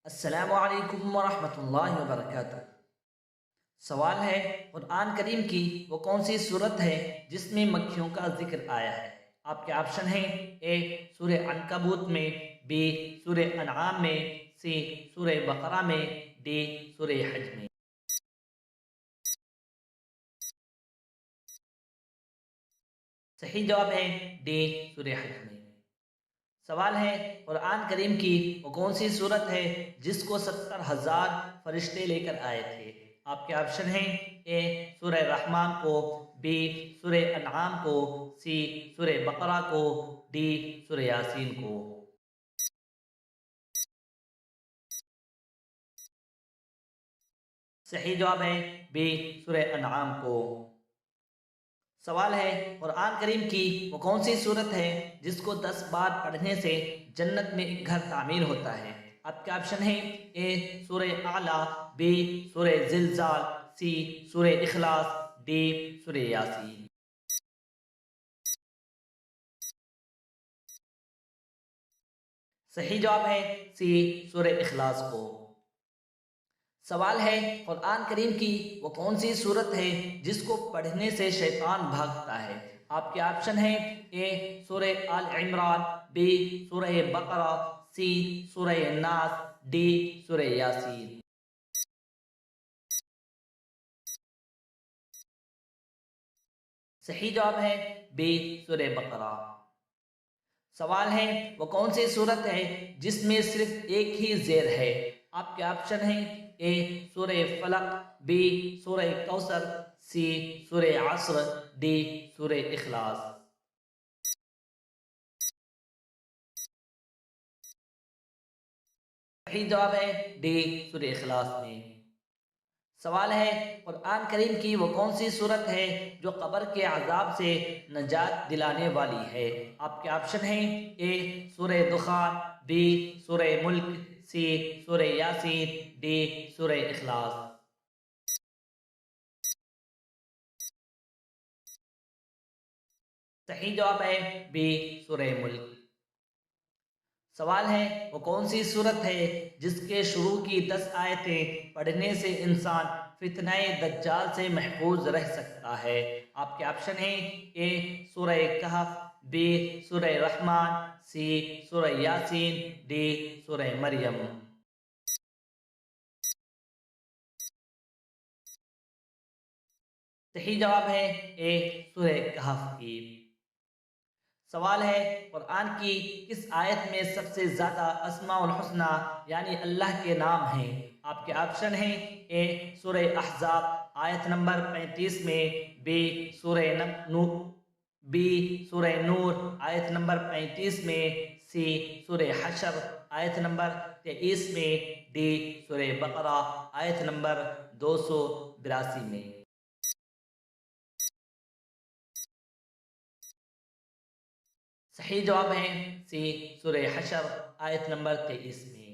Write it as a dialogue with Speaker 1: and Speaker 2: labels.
Speaker 1: السلام علیکم ورحمۃ اللہ وبرکاتہ۔ سوال ہے، قرآن کریم کی وہ کون سی صورت ہے جس میں مکھیوں کا ذکر آیا ہے؟ آپ کے آپشن ہیں: اے سورہ عنکبوت میں، بی سورہ انعام میں، سی سورہ بقرہ میں، ڈی سورہ حج میں۔ صحیح جواب ہے ڈی سورہ حج میں۔ سوال ہے، قرآن کریم کی وہ کون سی صورت ہے جس کو 70,000 فرشتے لے کر آئے تھے؟ آپ کے آپشن ہیں: اے سورہ رحمان کو، بی سورہ انعام کو، سی سورہ بقرہ کو، ڈی سورہ یاسین کو۔ صحیح جواب ہے بی سورہ انعام کو۔ سوال ہے، قرآن کریم کی وہ کون سی صورت ہے جس کو 10 بار پڑھنے سے جنت میں ایک گھر تعمیر ہوتا ہے؟ آپ کے آپشن ہیں: اے سورہ اعلیٰ، بی سورہ زلزال، سی سورہ اخلاص، ڈی سورہ یاسین۔ صحیح جواب ہے سی سورہ اخلاص کو۔ سوال ہے، قرآن کریم کی وہ کون سی صورت ہے جس کو پڑھنے سے شیطان بھاگتا ہے؟ آپ کے آپشن ہیں: اے سورہ آل عمران، بی سورہ بقرہ، سی سورہ ناس، ڈی سورہ یاسین۔ صحیح جواب ہے بی سورہ بقرہ۔ سوال ہے، وہ کون سی صورت ہے جس میں صرف ایک ہی زیر ہے؟ آپ کے آپشن ہیں: اے سورہ فلق، بی سورہ کوثر، سی سورہ عصر، ڈی سورہ اخلاص۔ صحیح جواب ہے ڈی سورہ اخلاص میں۔ سوال ہے، قرآن کریم کی وہ کون سی صورت ہے جو قبر کے عذاب سے نجات دلانے والی ہے؟ آپ کے آپشن ہیں: اے سورہ دخان، بی سورہ ملک، سی سورہ یاسین، ڈی سورہ اخلاص۔ صحیح جواب ہے بی سورہ ملک۔ سوال ہے، وہ کون سی صورت ہے جس کے شروع کی 10 آیتیں پڑھنے سے انسان فتنہ دجال سے محفوظ رہ سکتا ہے؟ آپ کے آپشن ہیں: اے سورہ کہف، بی سورہ رحمان، سی سورہ یاسین، ڈی سورہ مریم۔ صحیح جواب ہے اے سورہ کہف کی۔ سوال ہے، قرآن کی کس آیت میں سب سے زیادہ اسماء الحسنہ یعنی اللہ کے نام ہیں؟ آپ کے آپشن ہیں: اے سورہ احزاب آیت نمبر 35 میں، بی سورہ نور آیت نمبر 35 میں، سی سورہ حشر آیت نمبر 23 میں، ڈی سورہ بقرہ آیت نمبر 282 میں۔ صحیح جواب ہے سی سورہ حشر آیت نمبر 23 میں۔